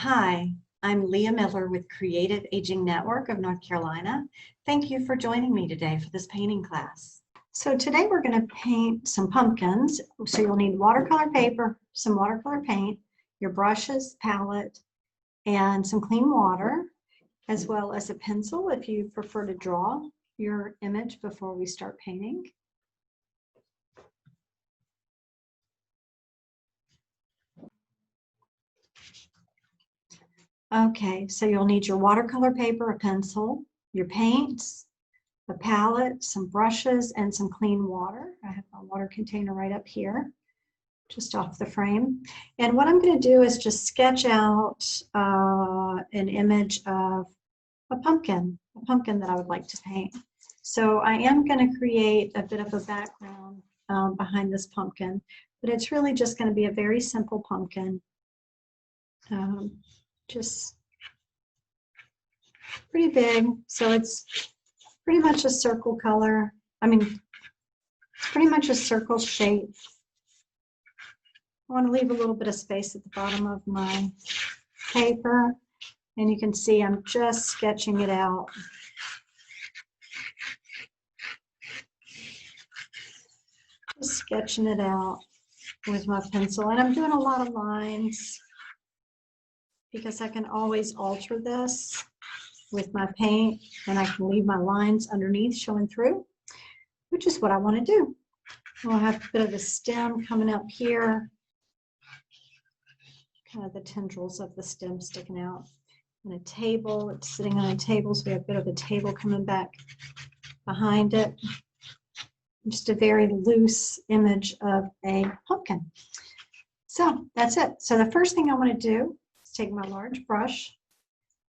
Hi, I'm Leah Miller with Creative Aging Network of North Carolina. Thank you for joining me today for this painting class. So today we're going to paint some pumpkins. So you'll need watercolor paper, some watercolor paint, your brushes, palette, and some clean water, as well as a pencil if you prefer to draw your image before we start painting. Okay, so you'll need your watercolor paper, a pencil, your paints, a palette, some brushes, and some clean water. I have my water container right up here, just off the frame. And what I'm going to do is just sketch out an image of a pumpkin that I would like to paint. So I am going to create a bit of a background behind this pumpkin, but it's really just going to be a very simple pumpkin. Just pretty big, so it's pretty much a circle color. I mean, it's pretty much a circle shape. I want to leave a little bit of space at the bottom of my paper, and you can see I'm just sketching it out. Just sketching it out with my pencil, and I'm doing a lot of lines because I can always alter this with my paint, and I can leave my lines underneath showing through, which is what I want to do. We'll have a bit of the stem coming up here, kind of the tendrils of the stem sticking out. And a table, it's sitting on a table, so we have a bit of a table coming back behind it. Just a very loose image of a pumpkin. So that's it. So the first thing I want to do is take my large brush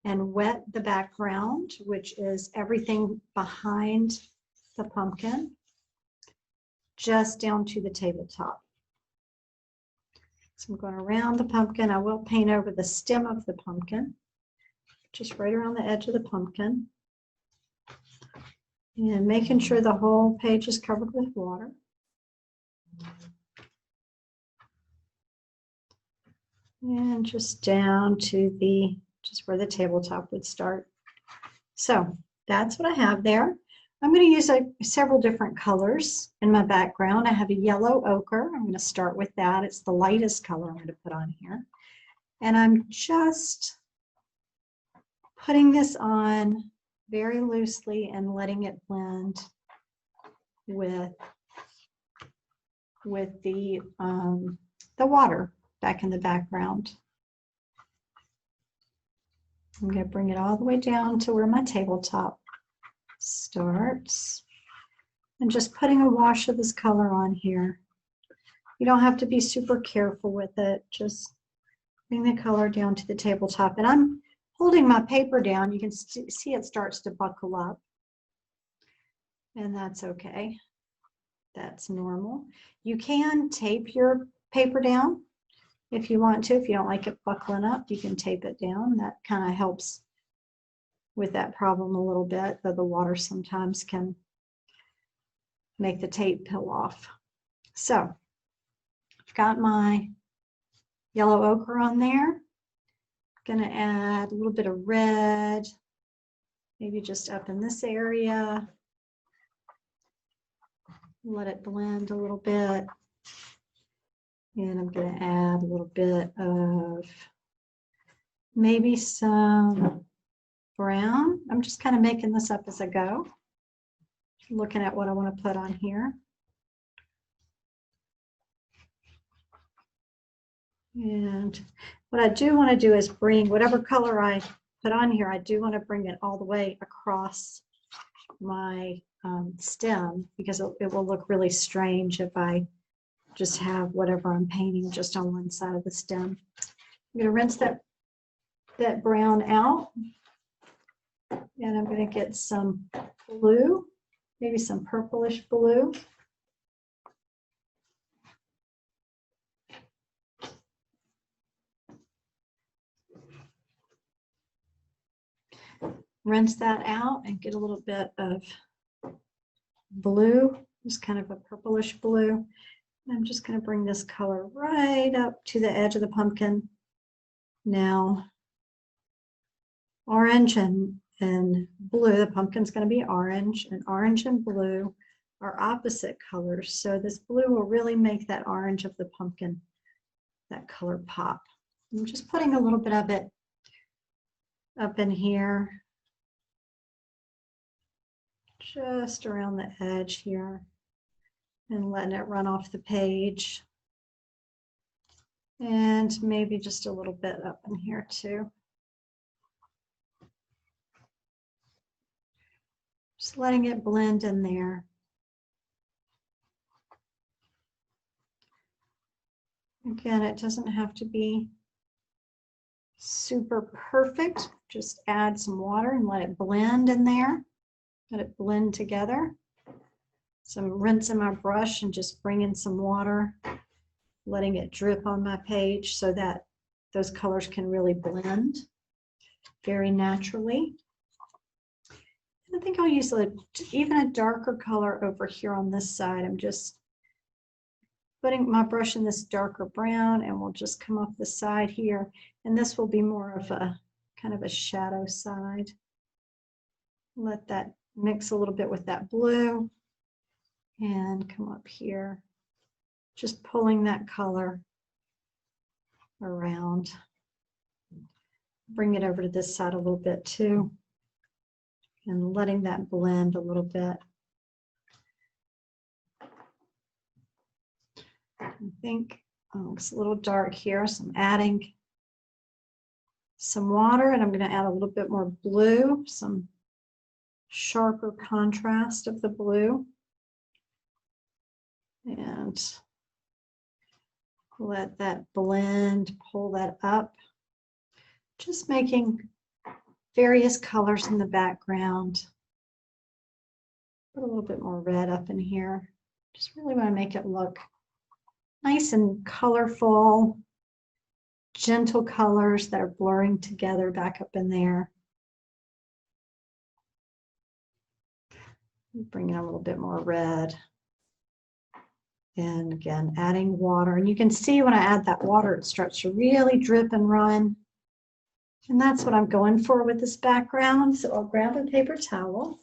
and wet the background, which is everything behind the pumpkin, just down to the tabletop. So I'm going around the pumpkin. I will paint over the stem of the pumpkin, just right around the edge of the pumpkin. And making sure the whole page is covered with water. And just down to just where the tabletop would start. So that's what I have there. I'm going to use several different colors in my background. I have a yellow ochre. I'm going to start with that. It's the lightest color I'm going to put on here. And I'm just putting this on very loosely and letting it blend with the water back in the background. I'm going to bring it all the way down to where my tabletop starts, and just putting a wash of this color on here. You don't have to be super careful with it. Just bring the color down to the tabletop. And I'm holding my paper down. You can see it starts to buckle up, and that's okay. That's normal. You can tape your paper down if you want to. If you don't like it buckling up, you can tape it down. That kind of helps with that problem a little bit, though the water sometimes can make the tape peel off. So I've got my yellow ochre on there. I'm going to add a little bit of red, maybe just up in this area. Let it blend a little bit. And I'm going to add a little bit of maybe some brown. I'm just kind of making this up as I go, looking at what I want to put on here. And what I do want to do is bring whatever color I put on here, I do want to bring it all the way across my stem, because it will look really strange if I just have whatever I'm painting just on one side of the stem. I'm going to rinse that brown out, and I'm going to get some blue, maybe some purplish blue. Rinse that out and get a little bit of blue, just kind of a purplish blue. I'm just going to bring this color right up to the edge of the pumpkin. Now orange and blue. The pumpkin's going to be orange, and orange and blue are opposite colors. So this blue will really make that orange of the pumpkin, that color pop. I'm just putting a little bit of it up in here, just around the edge here, and letting it run off the page. And maybe just a little bit up in here too. Just letting it blend in there. Again, it doesn't have to be super perfect. Just add some water and let it blend in there. Let it blend together. So I'm rinsing my brush and just bring in some water, letting it drip on my page so that those colors can really blend very naturally. And I think I'll use even a darker color over here on this side. I'm just putting my brush in this darker brown, and we'll just come up the side here. And this will be more of a kind of a shadow side. Let that mix a little bit with that blue and come up here. Just pulling that color around. Bring it over to this side a little bit too. And letting that blend a little bit. I think it's a little dark here, so I'm adding some water, and I'm going to add a little bit more blue, some sharper contrast of the blue. And let that blend, pull that up. Just making various colors in the background. Put a little bit more red up in here. Just really want to make it look nice and colorful, gentle colors that are blurring together back up in there. Bring in a little bit more red. And again, adding water. And you can see when I add that water, it starts to really drip and run. And that's what I'm going for with this background. So I'll grab a paper towel.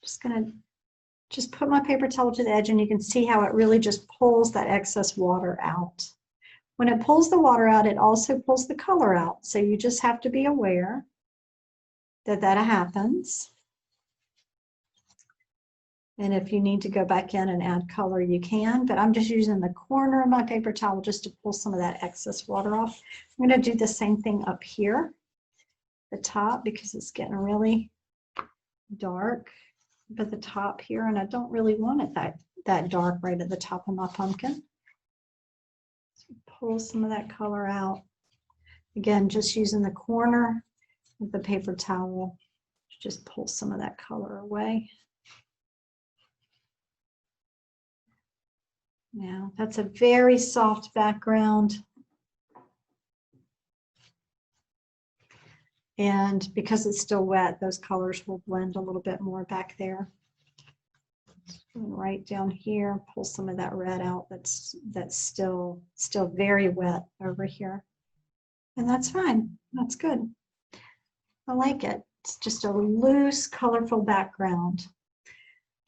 Just gonna put my paper towel to the edge, and you can see how it really just pulls that excess water out. When it pulls the water out, it also pulls the color out. So you just have to be aware that that happens. And if you need to go back in and add color, you can, but I'm just using the corner of my paper towel just to pull some of that excess water off. I'm going to do the same thing up here, the top, because it's getting really dark at the top here, and I don't really want it that dark right at the top of my pumpkin. So pull some of that color out. Again, just using the corner of the paper towel to just pull some of that color away. Now, that's a very soft background. And because it's still wet, those colors will blend a little bit more back there. And right down here, pull some of that red out that's still very wet over here. And that's fine. That's good. I like it. It's just a loose, colorful background.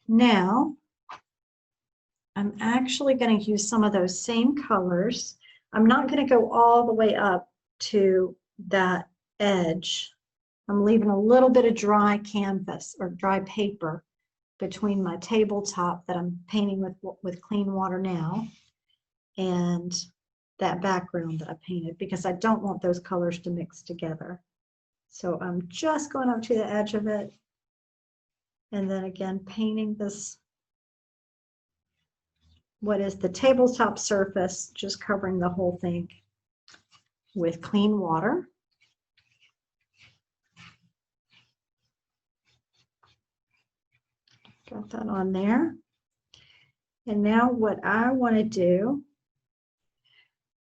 Now, I'm actually going to use some of those same colors. I'm not going to go all the way up to that edge. I'm leaving a little bit of dry canvas or dry paper between my tabletop that I'm painting with clean water now and that background that I painted, because I don't want those colors to mix together. So I'm just going up to the edge of it, and then again painting this, what is the tabletop surface, just covering the whole thing with clean water. Got that on there. And now what I want to do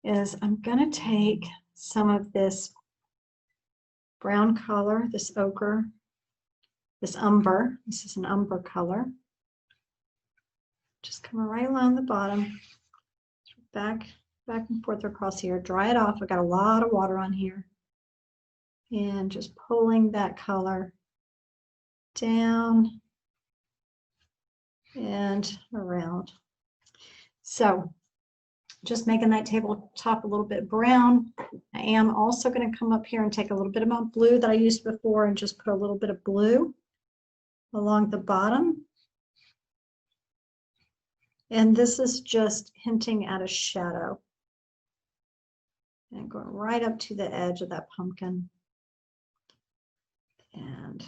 is I'm going to take some of this brown color, this ochre, this umber. This is an umber color. Just come right along the bottom, back and forth across here. Dry it off. I got a lot of water on here. and just pulling that color down and around. So just making that tabletop a little bit brown. I am also going to come up here and take a little bit of my blue that I used before and just put a little bit of blue along the bottom. And this is just hinting at a shadow. And going right up to the edge of that pumpkin. And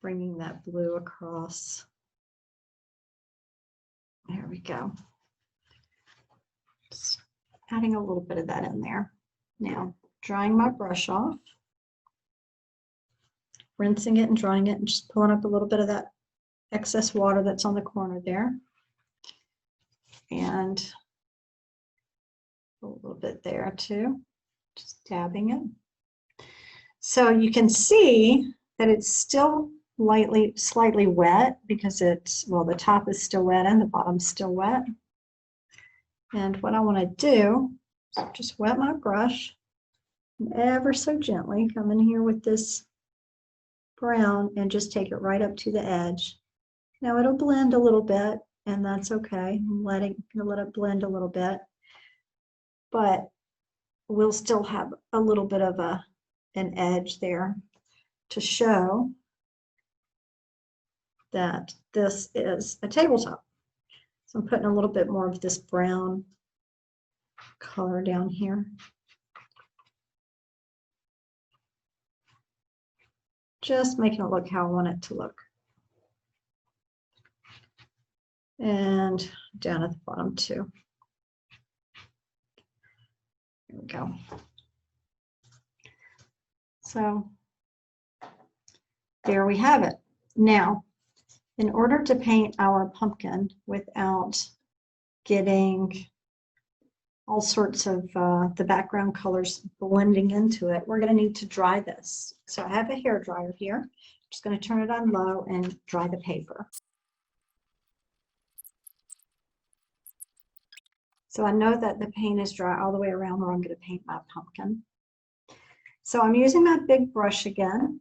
bringing that blue across. There we go. Just adding a little bit of that in there. Now, drying my brush off, rinsing it and drying it, and just pulling up a little bit of that excess water that's on the corner there. And a little bit there too, just dabbing it. So you can see that it's still slightly wet because it's, well, the top is still wet and the bottom's still wet. And what I want to do is just wet my brush and ever so gently come in here with this brown and just take it right up to the edge. Now it'll blend a little bit, and that's okay. I'm let it blend a little bit, but we'll still have a little bit of an edge there to show that this is a tabletop. So I'm putting a little bit more of this brown color down here. Just making it look how I want it to look. And down at the bottom too. There we go. So there we have it. Now, in order to paint our pumpkin without getting all sorts of the background colors blending into it, we're going to need to dry this. So I have a hair dryer here. I'm just going to turn it on low and dry the paper. So I know that the paint is dry all the way around where I'm going to paint my pumpkin. So I'm using my big brush again,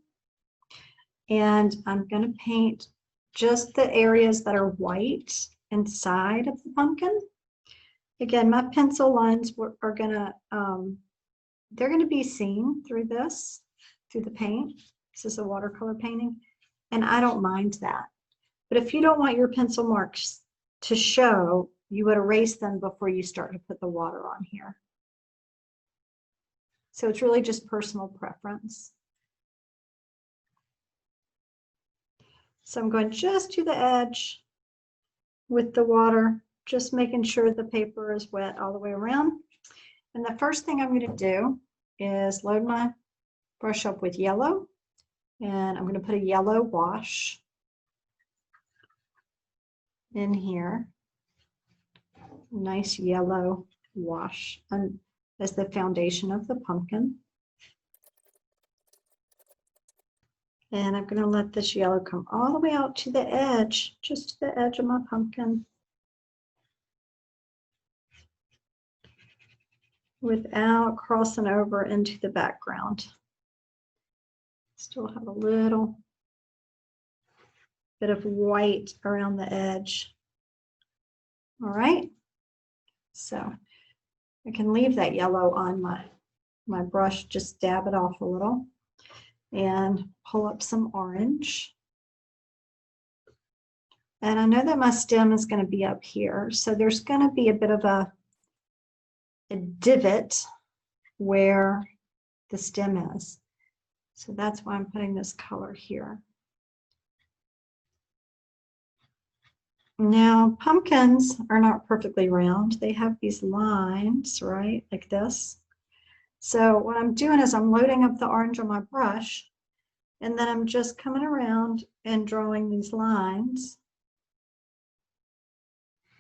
and I'm going to paint just the areas that are white inside of the pumpkin. Again, my pencil lines are going to, they're going to be seen through this, through the paint. This is a watercolor painting, and I don't mind that. But if you don't want your pencil marks to show, you would erase them before you start to put the water on here. So it's really just personal preference. So I'm going just to the edge with the water, just making sure the paper is wet all the way around. And the first thing I'm going to do is load my brush up with yellow, and I'm going to put a yellow wash in here. Nice yellow wash as the foundation of the pumpkin. And I'm going to let this yellow come all the way out to the edge, just to the edge of my pumpkin, without crossing over into the background. Still have a little bit of white around the edge. All right, so I can leave that yellow on my brush, just dab it off a little and pull up some orange. And I know that my stem is going to be up here, so there's going to be a bit of a divot where the stem is. So that's why I'm putting this color here. Now, pumpkins are not perfectly round. They have these lines, right, like this. So what I'm doing is I'm loading up the orange on my brush, and then I'm just coming around and drawing these lines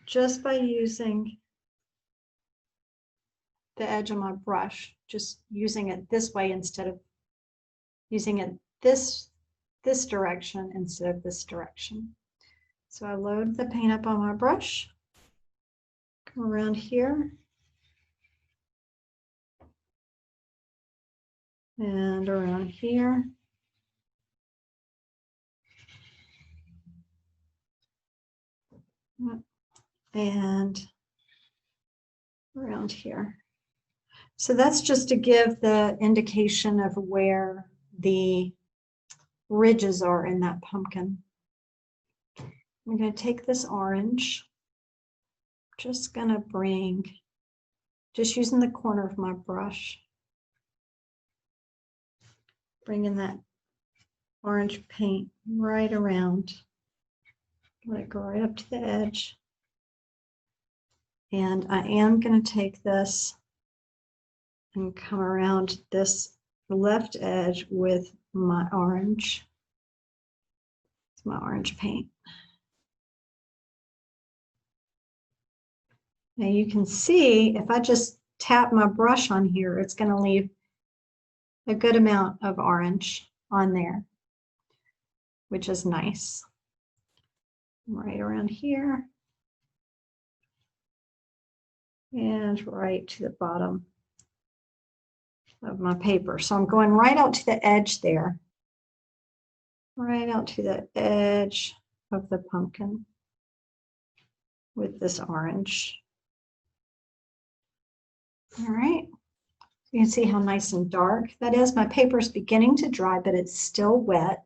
just by using the edge of my brush, just using it this way instead of using it this direction instead of this direction. So I load the paint up on my brush, come around here, and around here. And around here. So that's just to give the indication of where the ridges are in that pumpkin. I'm going to take this orange, just going to just using the corner of my brush, bringing that orange paint right around. Let it go right up to the edge. And I am going to take this and come around this left edge with my orange. It's my orange paint. Now you can see if I just tap my brush on here, it's going to leave a good amount of orange on there, which is nice. Right around here. And right to the bottom of my paper. So I'm going right out to the edge there. Right out to the edge of the pumpkin with this orange. All right. You can see how nice and dark that is. My paper is beginning to dry, but it's still wet.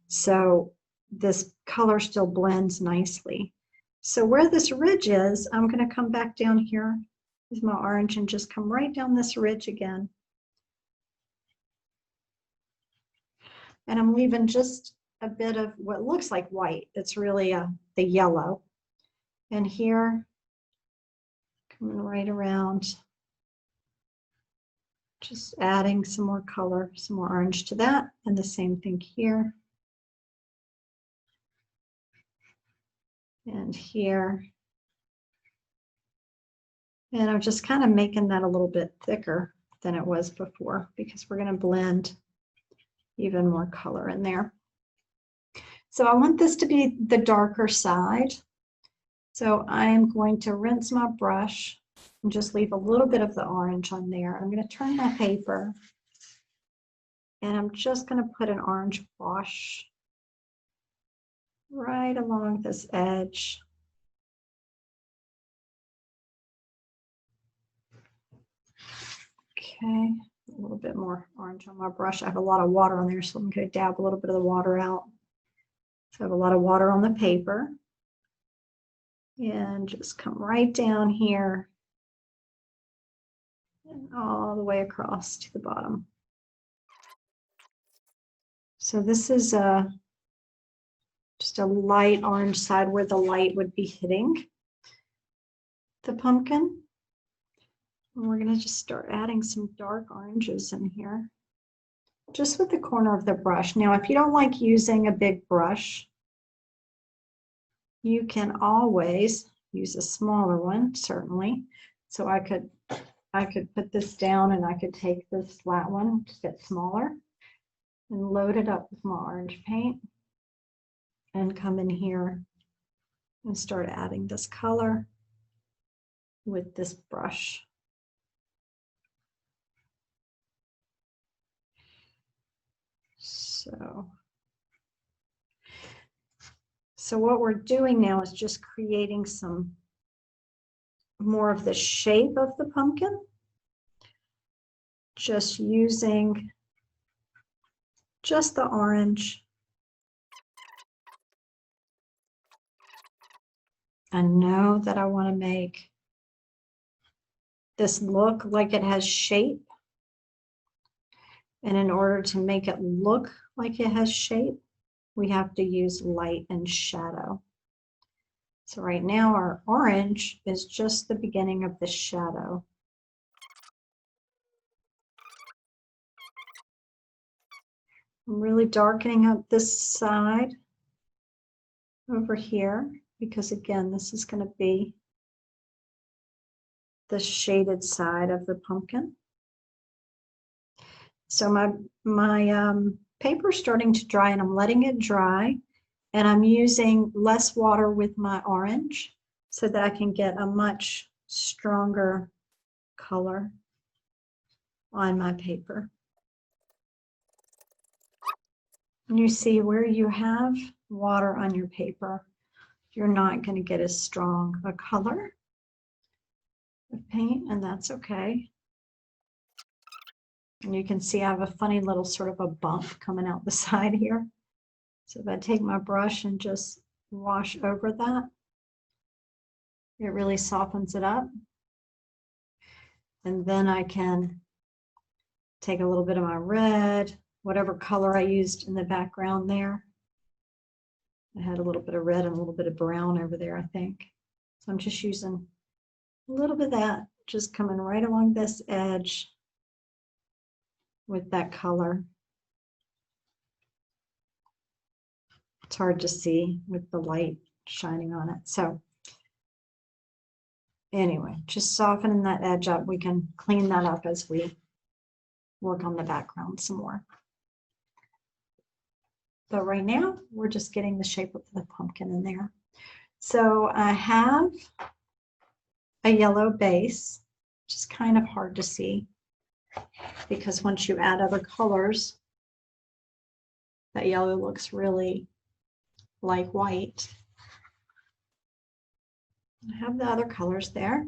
So this color still blends nicely. So where this ridge is, I'm going to come back down here with my orange and just come right down this ridge again. And I'm leaving just a bit of what looks like white. It's really the yellow. And here, coming right around, just adding some more color, some more orange to that, and the same thing here. And here. And I'm just kind of making that a little bit thicker than it was before because we're going to blend even more color in there. So I want this to be the darker side. So I'm going to rinse my brush and just leave a little bit of the orange on there. I'm going to turn my paper and I'm just going to put an orange wash right along this edge. Okay, a little bit more orange on my brush. I have a lot of water on there, so I'm going to dab a little bit of the water out. So I have a lot of water on the paper. And just come right down here and all the way across to the bottom. So this is just a light orange side where the light would be hitting the pumpkin. And we're going to just start adding some dark oranges in here, just with the corner of the brush. Now, if you don't like using a big brush, you can always use a smaller one, certainly. So I could put this down and I could take this flat one, just get smaller, and load it up with my orange paint and come in here and start adding this color with this brush. So what we're doing now is just creating some more of the shape of the pumpkin, just using just the orange. I know that I want to make this look like it has shape. And in order to make it look like it has shape, we have to use light and shadow. So right now our orange is just the beginning of the shadow. I'm really darkening up this side over here because again, this is going to be the shaded side of the pumpkin. So my paper's starting to dry and I'm letting it dry, and I'm using less water with my orange so that I can get a much stronger color on my paper. And you see where you have water on your paper, you're not going to get as strong a color of paint, and that's okay. And you can see I have a funny little sort of a bump coming out the side here. So if I take my brush and just wash over that, it really softens it up. And then I can take a little bit of my red, whatever color I used in the background there. I had a little bit of red and a little bit of brown over there, I think. So I'm just using a little bit of that, just coming right along this edge with that color. It's hard to see with the light shining on it. So anyway, just softening that edge up. We can clean that up as we work on the background some more. But right now, we're just getting the shape of the pumpkin in there. So I have a yellow base, which is kind of hard to see because once you add other colors, that yellow looks really like white. I have the other colors there.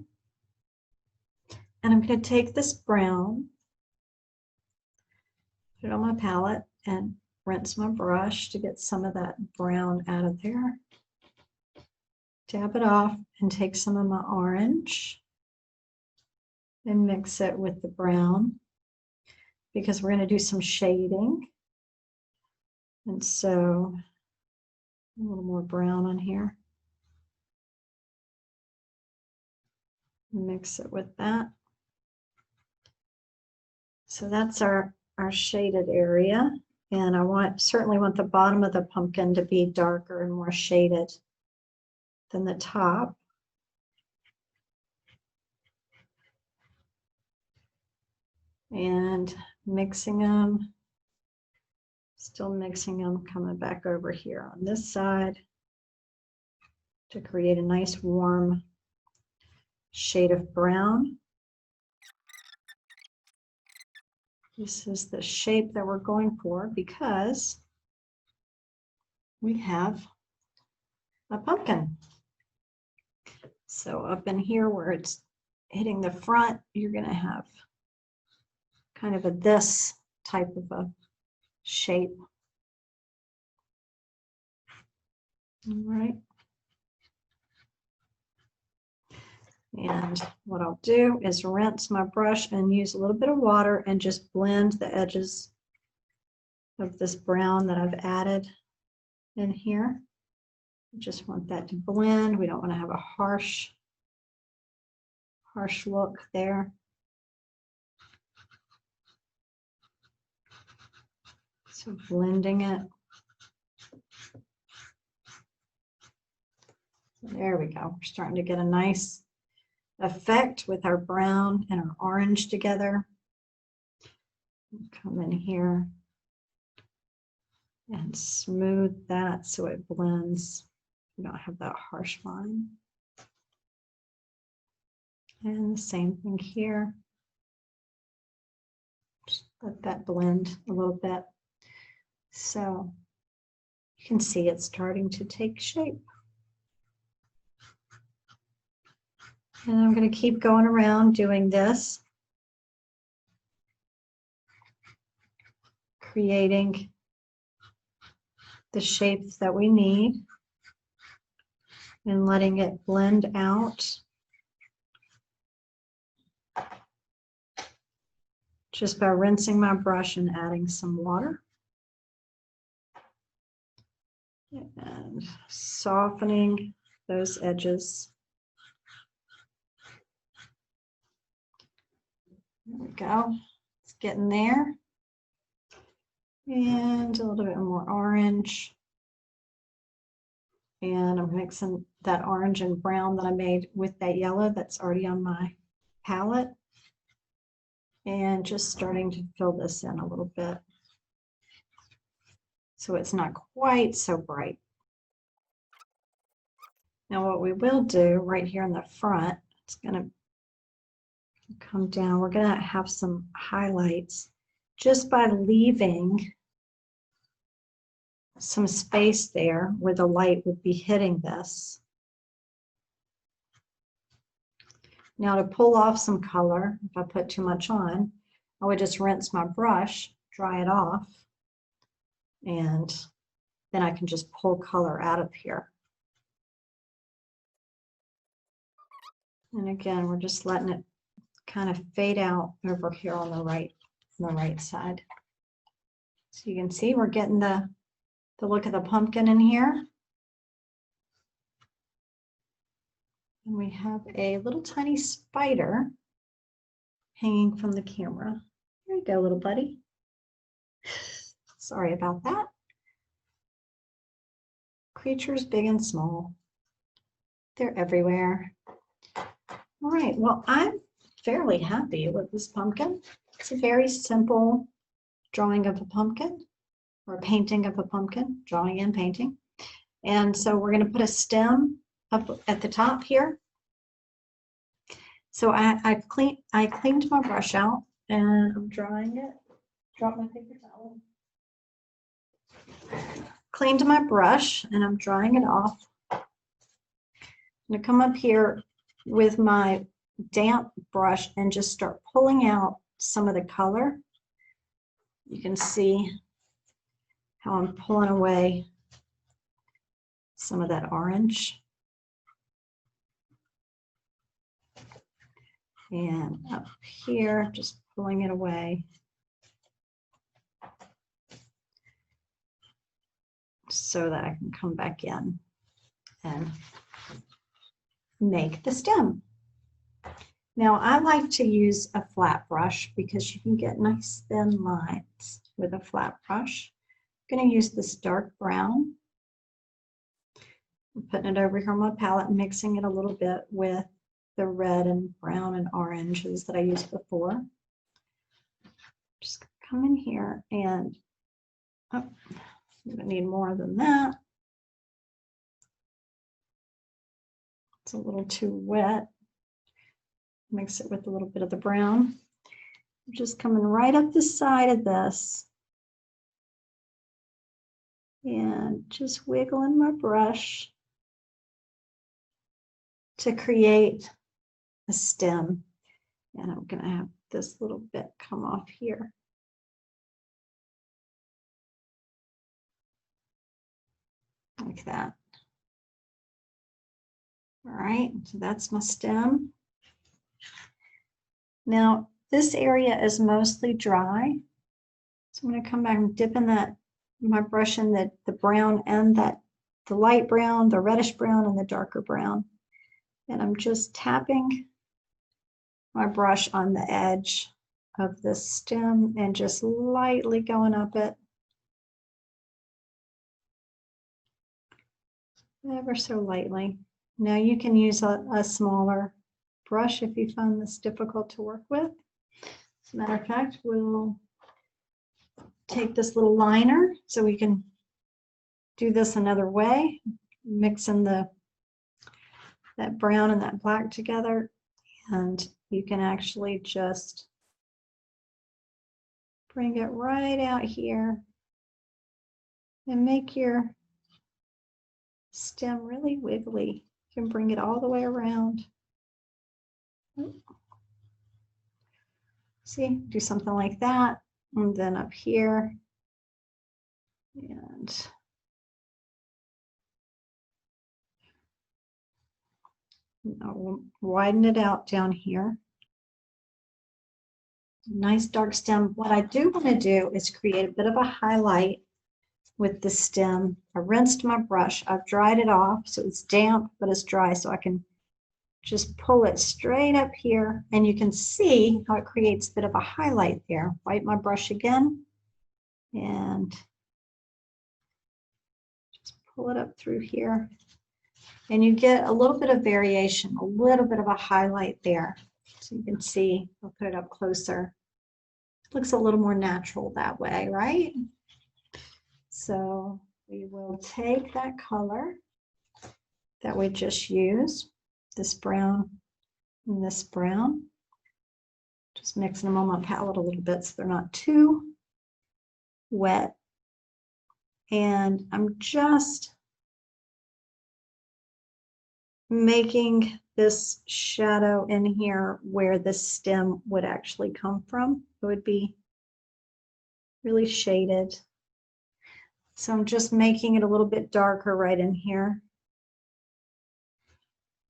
And I'm going to take this brown, put it on my palette, and rinse my brush to get some of that brown out of there. Dab it off and take some of my orange and mix it with the brown because we're going to do some shading. And so a little more brown on here. Mix it with that. So that's our shaded area. And I certainly want the bottom of the pumpkin to be darker and more shaded than the top. And mixing them, still mixing them, coming back over here on this side to create a nice warm shade of brown. This is the shape that we're going for because we have a pumpkin. So up in here where it's hitting the front, you're going to have kind of this type of a shape. All right. And what I'll do is rinse my brush and use a little bit of water and just blend the edges of this brown that I've added in here. I just want that to blend. We don't want to have a harsh look there. So blending it. There we go. We're starting to get a nice effect with our brown and our orange together. Come in here and smooth that so it blends. We don't have that harsh line. And the same thing here. Just let that blend a little bit. So you can see it's starting to take shape. And I'm going to keep going around doing this, creating the shapes that we need and letting it blend out just by rinsing my brush and adding some water and softening those edges. There we go. It's getting there. And a little bit more orange. And I'm mixing that orange and brown that I made with that yellow that's already on my palette. And just starting to fill this in a little bit. So it's not quite so bright. Now what we will do right here in the front, it's going to come down. We're going to have some highlights just by leaving some space there where the light would be hitting this. Now to pull off some color, if I put too much on, I would just rinse my brush, dry it off, and then I can just pull color out of here. And again, we're just letting it kind of fade out over here on the right side. So you can see we're getting the look of the pumpkin in here. And we have a little tiny spider hanging from the camera. There you go, little buddy. Sorry about that. Creatures big and small. They're everywhere. All right, well, I'm fairly happy with this pumpkin. It's a very simple drawing of a pumpkin, or a painting of a pumpkin, drawing and painting. And so we're going to put a stem up at the top here. So I cleaned my brush out and I'm drying it. Drop my paper towel. Cleaned my brush and I'm drying it off. I'm going to come up here with my damp brush and just start pulling out some of the color. You can see how I'm pulling away some of that orange. And up here, just pulling it away. So that I can come back in and make the stem. Now I like to use a flat brush because you can get nice thin lines with a flat brush. I'm going to use this dark brown. I'm putting it over here on my palette and mixing it a little bit with the red and brown and oranges that I used before. Just come in here and oh, I'm going to need more than that. It's a little too wet. Mix it with a little bit of the brown. I'm just coming right up the side of this and just wiggling my brush to create a stem. And I'm going to have this little bit come off here. Like that. All right, so that's my stem. Now, this area is mostly dry. So I'm going to come back and dip in my brush in the brown and the light brown, the reddish brown, and the darker brown. And I'm just tapping my brush on the edge of the stem and just lightly going up it. Ever so lightly. Now you can use a smaller brush if you find this difficult to work with. As a matter of fact, we'll take this little liner so we can do this another way, mixing that brown and that black together, and you can actually just bring it right out here and make your stem really wiggly. You can bring it all the way around. See, do something like that, and then up here, and we'll widen it out down here. Nice dark stem. What I do want to do is create a bit of a highlight with the stem. I rinsed my brush. I've dried it off, so it's damp, but it's dry, so I can just pull it straight up here, and you can see how it creates a bit of a highlight there. Wipe my brush again, and just pull it up through here. And you get a little bit of variation, a little bit of a highlight there. So you can see, I'll put it up closer. It looks a little more natural that way, right? So we will take that color that we just used, this brown and this brown, just mixing them on my palette a little bit so they're not too wet. And I'm just making this shadow in here where the stem would actually come from. It would be really shaded. So I'm just making it a little bit darker right in here.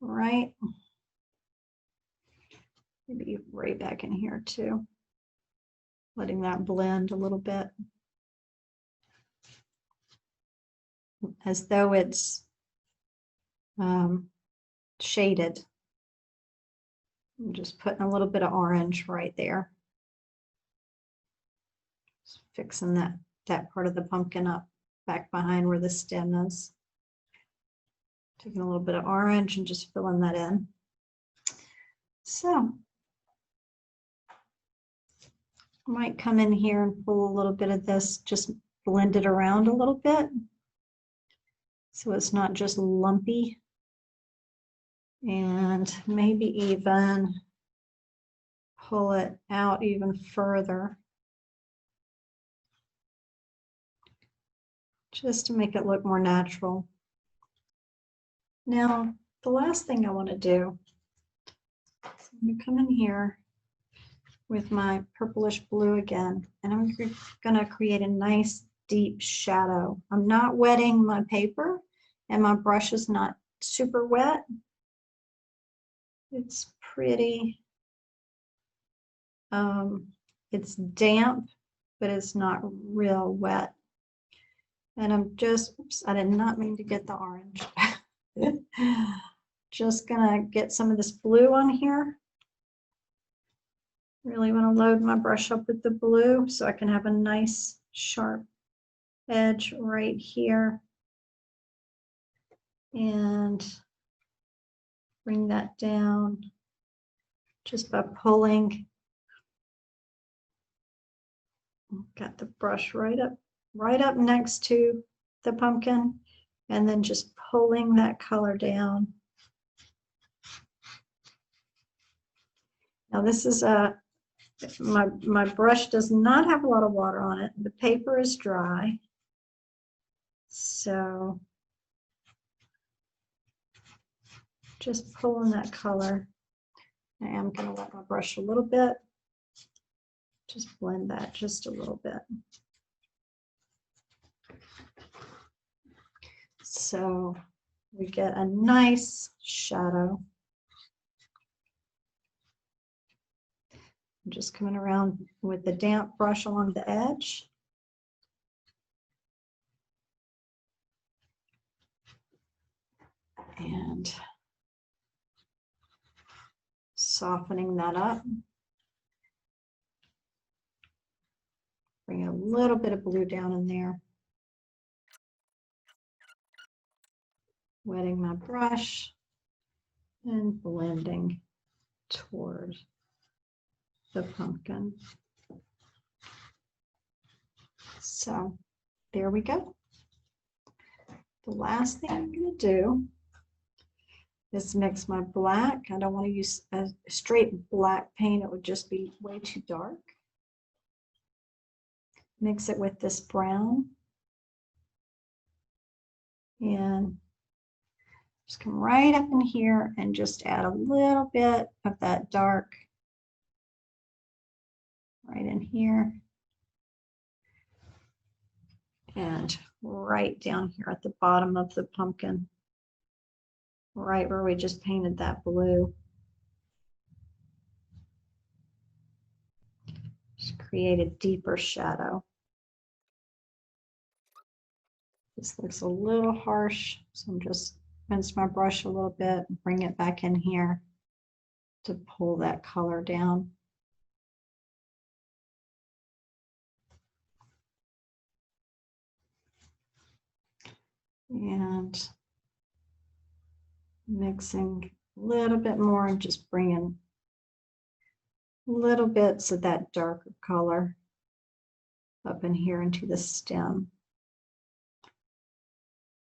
Right? Maybe right back in here too. Letting that blend a little bit. As though it's shaded. I'm just putting a little bit of orange right there. Just fixing that part of the pumpkin up back behind where the stem is. Taking a little bit of orange and just filling that in. So I might come in here and pull a little bit of this, just blend it around a little bit so it's not just lumpy. And maybe even pull it out even further, just to make it look more natural. Now, the last thing I want to do, I'm going to come in here with my purplish blue again, and I'm going to create a nice deep shadow. I'm not wetting my paper, and my brush is not super wet. It's pretty, it's damp, but it's not real wet. And I'm just, oops, I did not mean to get the orange. Just gonna get some of this blue on here. Really want to load my brush up with the blue so I can have a nice sharp edge right here. And bring that down just by pulling. Got the brush right up next to the pumpkin, and then just pulling that color down. Now this is my brush does not have a lot of water on it. The paper is dry. So just pulling that color. I am going to let my brush a little bit. Just blend that just a little bit. So we get a nice shadow. I'm just coming around with the damp brush along the edge. And softening that up. Bring a little bit of blue down in there. Wetting my brush and blending toward the pumpkin. So there we go. The last thing I'm going to do is mix my black. I don't want to use a straight black paint. It would just be way too dark. Mix it with this brown. And just come right up in here and just add a little bit of that dark right in here. And right down here at the bottom of the pumpkin, right where we just painted that blue. Just create a deeper shadow. This looks a little harsh, so I'm just rinse my brush a little bit and bring it back in here to pull that color down. And mixing a little bit more and just bringing little bits of that darker color up in here into the stem.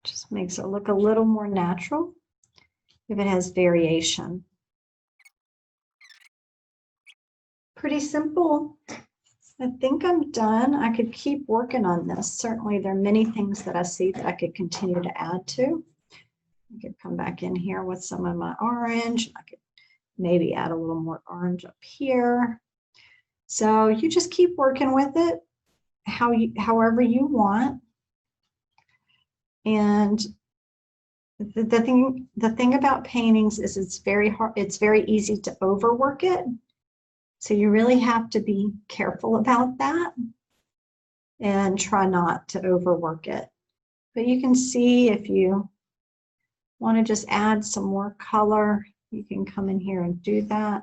Just makes it look a little more natural if it has variation. Pretty simple. I think I'm done. I could keep working on this. Certainly there are many things that I see that I could continue to add to. I could come back in here with some of my orange. I could maybe add a little more orange up here. So you just keep working with it however you want. And the thing about paintings is it's very hard, it's very easy to overwork it. So you really have to be careful about that and try not to overwork it. But you can see if you want to just add some more color, you can come in here and do that.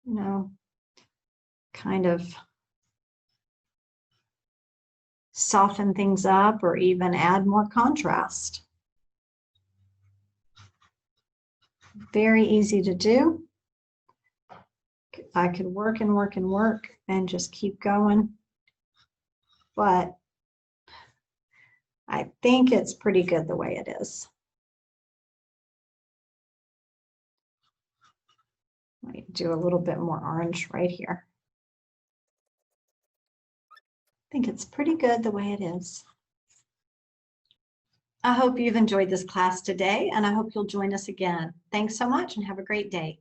You know, kind of soften things up or even add more contrast. Very easy to do. I could work and work and work and just keep going, but I think it's pretty good the way it is. Might do a little bit more orange right here. I think it's pretty good the way it is. I hope you've enjoyed this class today, and I hope you'll join us again. Thanks so much and have a great day.